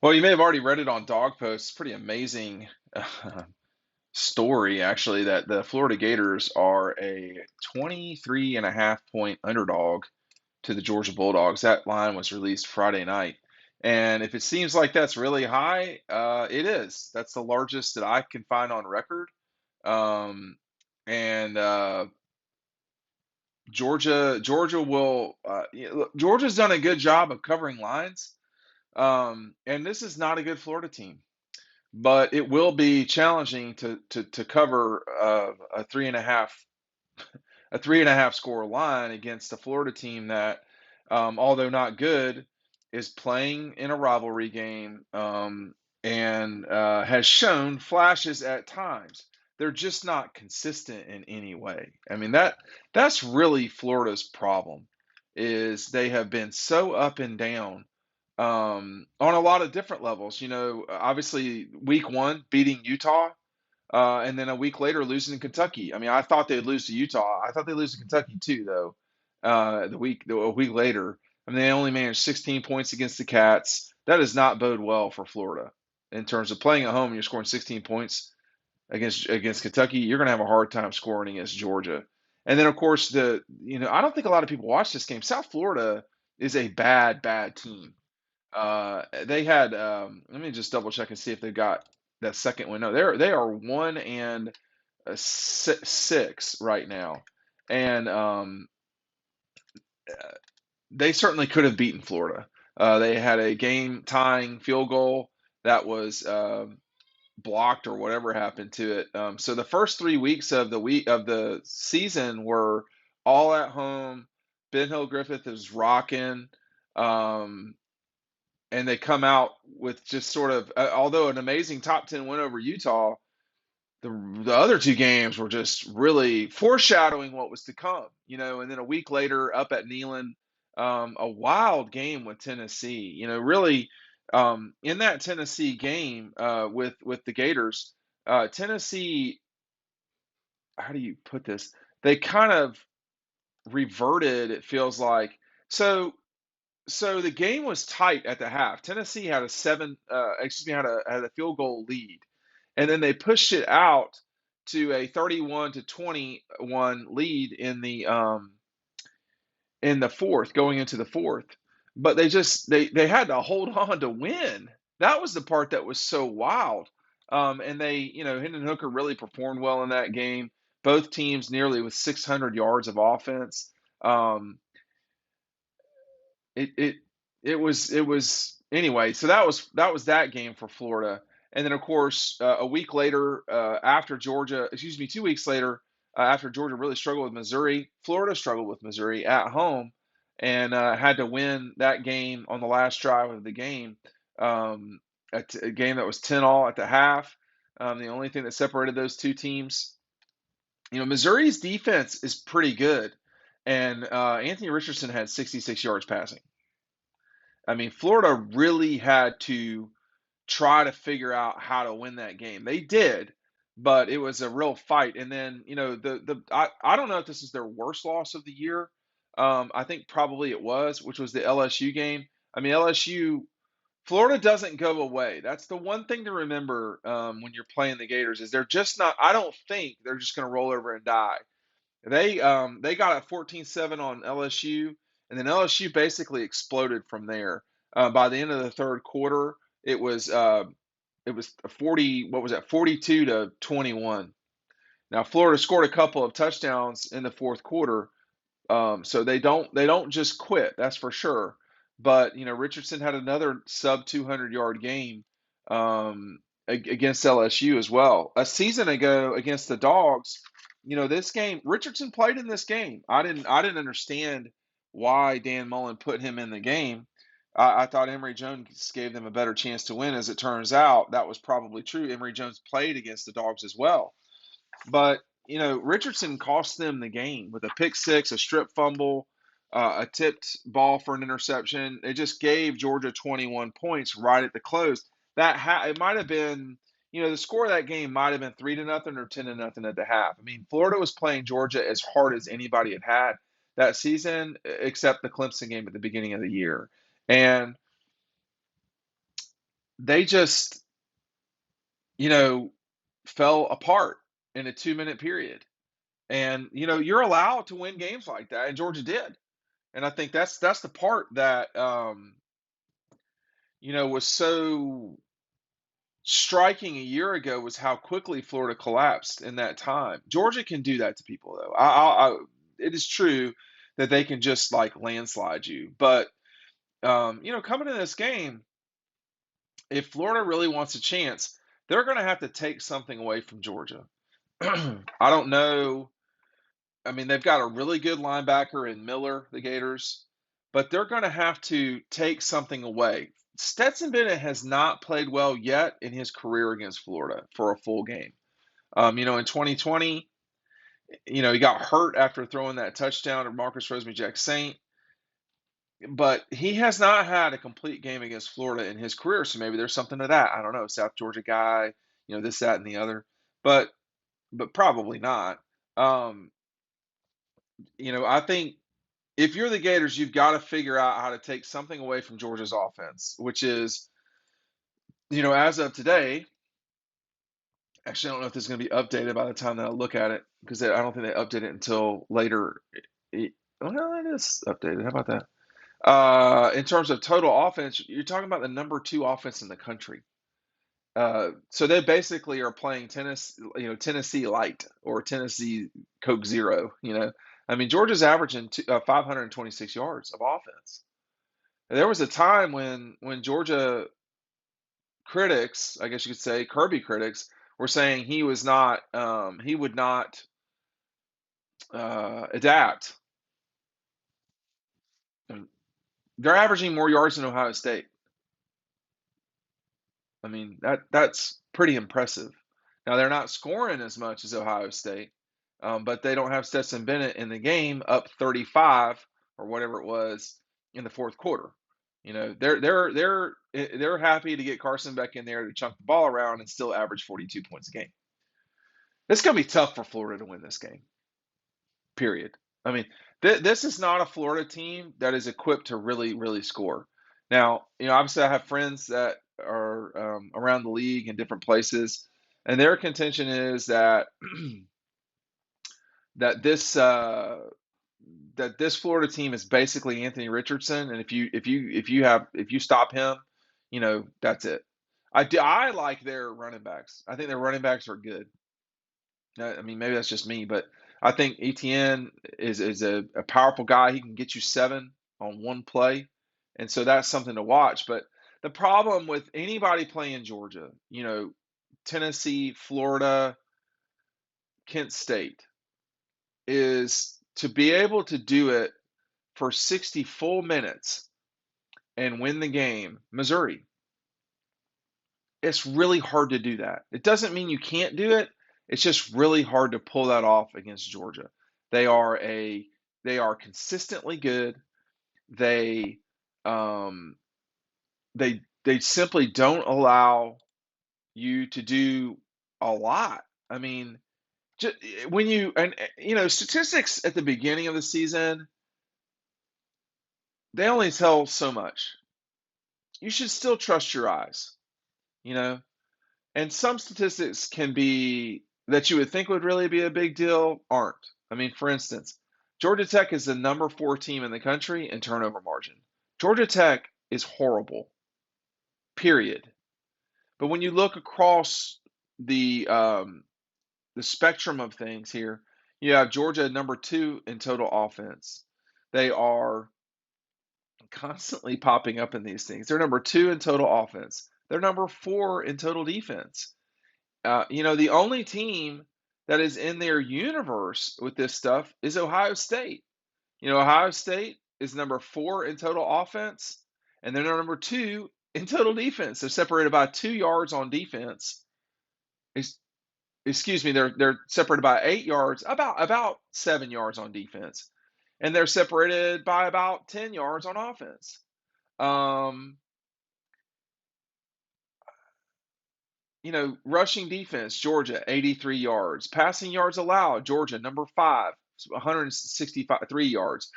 Well, you may have already read it on Dog Post. It's pretty amazing story, actually, that the Florida Gators are a 23.5 point underdog to the Georgia Bulldogs. That line was released Friday night. And if it seems like that's really high, it is. That's the largest that I can find on record. Um, and Georgia will. Look, Georgia's done a good job of covering lines. And this is not a good Florida team, but it will be challenging to cover a three and a half score line against a Florida team that, although not good, is playing in a rivalry game, and has shown flashes at times. They're just not consistent in any way. I mean, that's really Florida's problem, is they have been so up and down, on a lot of different levels. Obviously, week one beating Utah, and then a week later losing to Kentucky. I mean, I thought they'd lose to Utah. I thought they'd lose to Kentucky too, though. A week later, I mean, they only managed 16 points against the Cats. That does not bode well for Florida in terms of playing at home. And you're scoring 16 points against Kentucky. You're going to have a hard time scoring against Georgia. And then, of course, I don't think a lot of people watch this game. South Florida is a bad team. They had let me just double check and see if they've got that second win. No, they are 1-6 right now, and they certainly could have beaten Florida. They had a game tying field goal that was blocked or whatever happened to it. So the first 3 weeks of the season were all at home. Ben Hill Griffith is rocking. Um, and they come out with just sort of, although an amazing top 10 win over Utah, the other two games were just really foreshadowing what was to come, and then a week later up at Neyland, a wild game with Tennessee, really, in that Tennessee game, with the Gators, Tennessee, how do you put this? They kind of reverted, it feels like. So the game was tight at the half. Tennessee had a field goal lead, and then they pushed it out to a 31-21 lead in the fourth, going into the fourth. But they had to hold on to win. That was the part that was so wild. And Hendon Hooker really performed well in that game. Both teams nearly with 600 yards of offense. Um, it it it was anyway. So that was that game for Florida, and then of course, a week later, after Georgia, excuse me, 2 weeks later, after Georgia really struggled with Missouri, Florida struggled with Missouri at home, and had to win that game on the last drive of the game. Um, a game that was 10-all at the half. The only thing that separated those two teams, Missouri's defense is pretty good, and Anthony Richardson had 66 yards passing. I mean, Florida really had to try to figure out how to win that game. They did, but it was a real fight. And then, I don't know if this is their worst loss of the year. I think probably it was, which was the LSU game. I mean, Florida doesn't go away. That's the one thing to remember, when you're playing the Gators, is they're just not. I don't think they're just going to roll over and die. They got a 14-7 on LSU, and then LSU basically exploded from there. By the end of the third quarter, it was 40. What was that? 42-21. Now Florida scored a couple of touchdowns in the fourth quarter, so they don't just quit. That's for sure. But Richardson had another sub 200-yard game, against LSU as well. A season ago against the Dogs, this game, Richardson played in this game. I didn't understand why Dan Mullen put him in the game. I thought Emory Jones gave them a better chance to win. As it turns out, that was probably true. Emory Jones played against the Dogs as well. But, Richardson cost them the game with a pick six, a strip fumble, a tipped ball for an interception. It just gave Georgia 21 points right at the close. It might have been, the score of that game might have been 3-0 or 10-0 at the half. I mean, Florida was playing Georgia as hard as anybody had that season, except the Clemson game at the beginning of the year. And they just, you know, fell apart in a 2-minute period. And you're allowed to win games like that, and Georgia did. And I think that's the part that was so striking a year ago, was how quickly Florida collapsed in that time. Georgia can do that to people, though. It is true that they can just like landslide you, but coming in this game, if Florida really wants a chance, they're going to have to take something away from Georgia. I don't know. I mean, they've got a really good linebacker in Miller, the Gators, but they're going to have to take something away. Stetson Bennett has not played well yet in his career against Florida for a full game. In 2020, he got hurt after throwing that touchdown to Marcus Rosemary-Jack-Saint, but he has not had a complete game against Florida in his career, so maybe there's something to that. I don't know, South Georgia guy, this, that, and the other, but probably not. I think if you're the Gators, you've got to figure out how to take something away from Georgia's offense, which is, as of today, actually, I don't know if this is going to be updated by the time that I look at it, because I don't think they update it until later. Well, it is updated. How about that? In terms of total offense, you're talking about the number 2 offense in the country. So they basically are playing Tennessee Light or Tennessee Coke Zero. I mean, Georgia's averaging 526 yards of offense. There was a time when Georgia critics, I guess you could say, Kirby critics, were saying he would not adapt. And they're averaging more yards than Ohio State. I mean, that's pretty impressive. Now they're not scoring as much as Ohio State, but they don't have Stetson Bennett in the game, up 35 or whatever it was in the fourth quarter. They're happy to get Carson back in there to chunk the ball around and still average 42 points a game. It's going to be tough for Florida to win this game. Period. I mean, this is not a Florida team that is equipped to really, really score. Now, obviously, I have friends that are around the league in different places, and their contention is that that this Florida team is basically Anthony Richardson, and if you stop him, that's it. I like their running backs. I think their running backs are good. I mean, maybe that's just me, but I think ETN is a powerful guy. He can get you 7 on one play, and so that's something to watch. But the problem with anybody playing Georgia, Tennessee, Florida, Kent State, is to be able to do it for 60 full minutes and win the game. Missouri, it's really hard to do that. It doesn't mean you can't do it. It's just really hard to pull that off against Georgia. They are consistently good. They they simply don't allow you to do a lot. I mean, just when statistics at the beginning of the season, they only tell so much. You should still trust your eyes, you know. And some statistics can be that you would think would really be a big deal, aren't. I mean, for instance, Georgia Tech is the number 4 team in the country in turnover margin. Georgia Tech is horrible, period. But when you look across the spectrum of things here, you have Georgia number 2 in total offense. They are constantly popping up in these things. They're number 2 in total offense. They're number 4 in total defense. The only team that is in their universe with this stuff is Ohio State. Ohio State is number 4 in total offense, and they're number 2 in total defense. They're separated by 2 yards on defense. Excuse me, they're separated by 8 yards, about 7 yards on defense, and they're separated by about 10 yards on offense. Rushing defense, Georgia, 83 yards. Passing yards allowed, Georgia, number 5, 163 yards.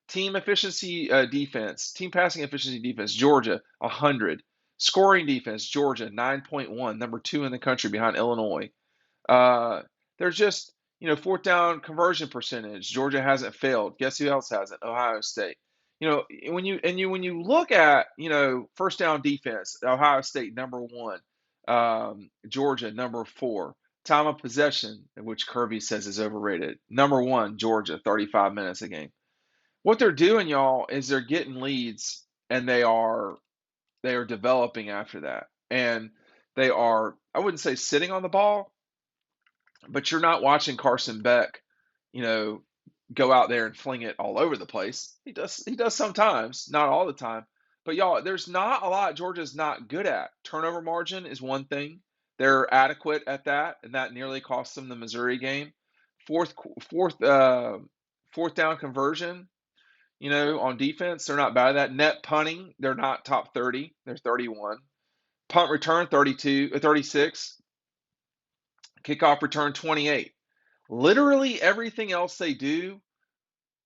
Team efficiency defense, team passing efficiency defense, Georgia, 100. Scoring defense, Georgia 9.1, number 2 in the country behind Illinois. Uh, there's just, fourth down conversion percentage. Georgia hasn't failed. Guess who else hasn't? Ohio State. When you look at, first down defense, Ohio State number 1, Georgia number 4. Time of possession, which Kirby says is overrated. Number 1, Georgia, 35 minutes a game. What they're doing, y'all, is they're getting leads, and they are developing after that. And they are, I wouldn't say sitting on the ball, but you're not watching Carson Beck, you know, go out there and fling it all over the place. He does sometimes, not all the time. But y'all, there's not a lot Georgia's not good at. Turnover margin is one thing. They're adequate at that, and that nearly cost them the Missouri game. Fourth fourth fourth down conversion, on defense, they're not bad at that. Net punting, they're not top 30. They're 31. Punt return 36. Kickoff return 28. Literally everything else they do,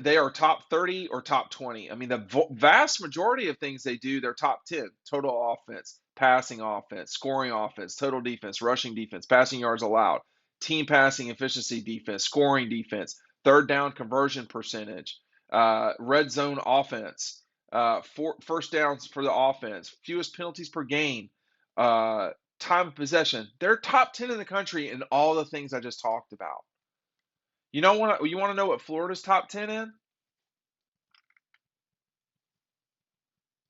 they are top 30 or top 20. I mean, the vast majority of things they do, they're top 10. Total offense, passing offense, scoring offense, total defense, rushing defense, passing yards allowed, team passing efficiency defense, scoring defense, third down conversion percentage, red zone offense, first downs for the offense, fewest penalties per game, time of possession. They're top 10 in the country in all the things I just talked about. You want to know what Florida's top 10 in?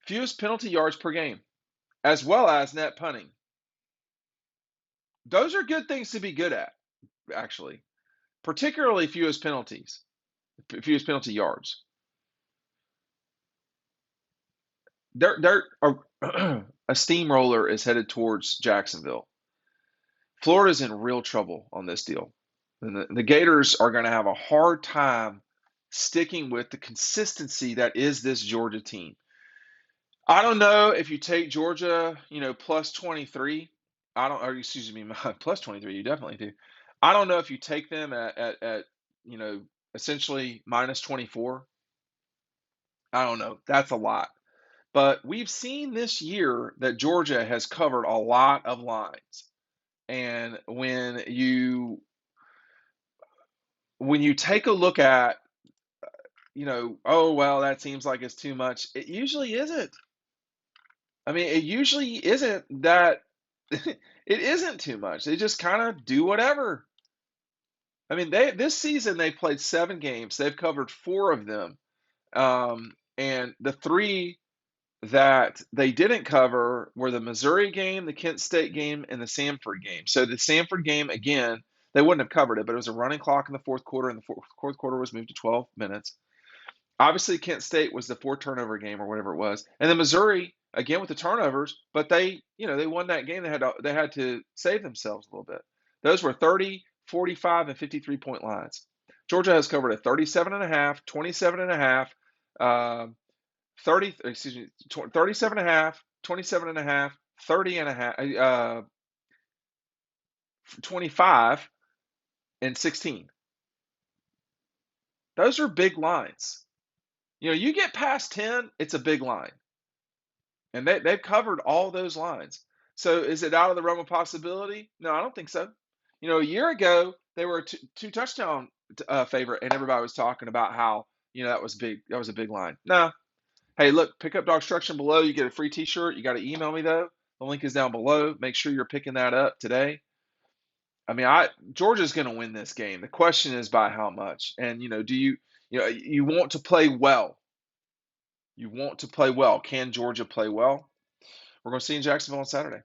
Fewest penalty yards per game, as well as net punting. Those are good things to be good at, actually. Particularly fewest penalty yards. They're a steamroller is headed towards Jacksonville. Florida's in real trouble on this deal. And the Gators are going to have a hard time sticking with the consistency that is this Georgia team. I don't know if you take Georgia, plus 23. Excuse me, plus 23, you definitely do. I don't know if you take them at essentially minus 24. I don't know. That's a lot. But we've seen this year that Georgia has covered a lot of lines. And when you take a look at, oh, well, that seems like it's too much. It usually isn't. I mean, it usually isn't that it isn't too much. They just kind of do whatever. I mean, this season they played 7 games. They've covered 4 of them. And the 3 that they didn't cover were the Missouri game, the Kent State game, and the Samford game. So the Samford game, again, they wouldn't have covered it, but it was a running clock in the fourth quarter, and the fourth quarter was moved to 12 minutes. Obviously, Kent State was the 4-turnover game or whatever it was. And then Missouri, again with the turnovers, but they won that game. They had to save themselves a little bit. Those were 30, 45, and 53-point lines. Georgia has covered a 37.5, 27.5, 37.5, 27.5, 30.5, 25, and 16. Those are big lines. You get past 10, it's a big line. And they've covered all those lines. So is it out of the realm of possibility? No, I don't think so. A year ago, they were a two touchdown favorite, and everybody was talking about how, that was big. That was a big line. No. Hey, look, pick up DAWGSTRUCTION below. You get a free t-shirt. You got to email me, though. The link is down below. Make sure you're picking that up today. I mean, Georgia's going to win this game. The question is by how much. And, do you want to play well? You want to play well. Can Georgia play well? We're going to see you in Jacksonville on Saturday.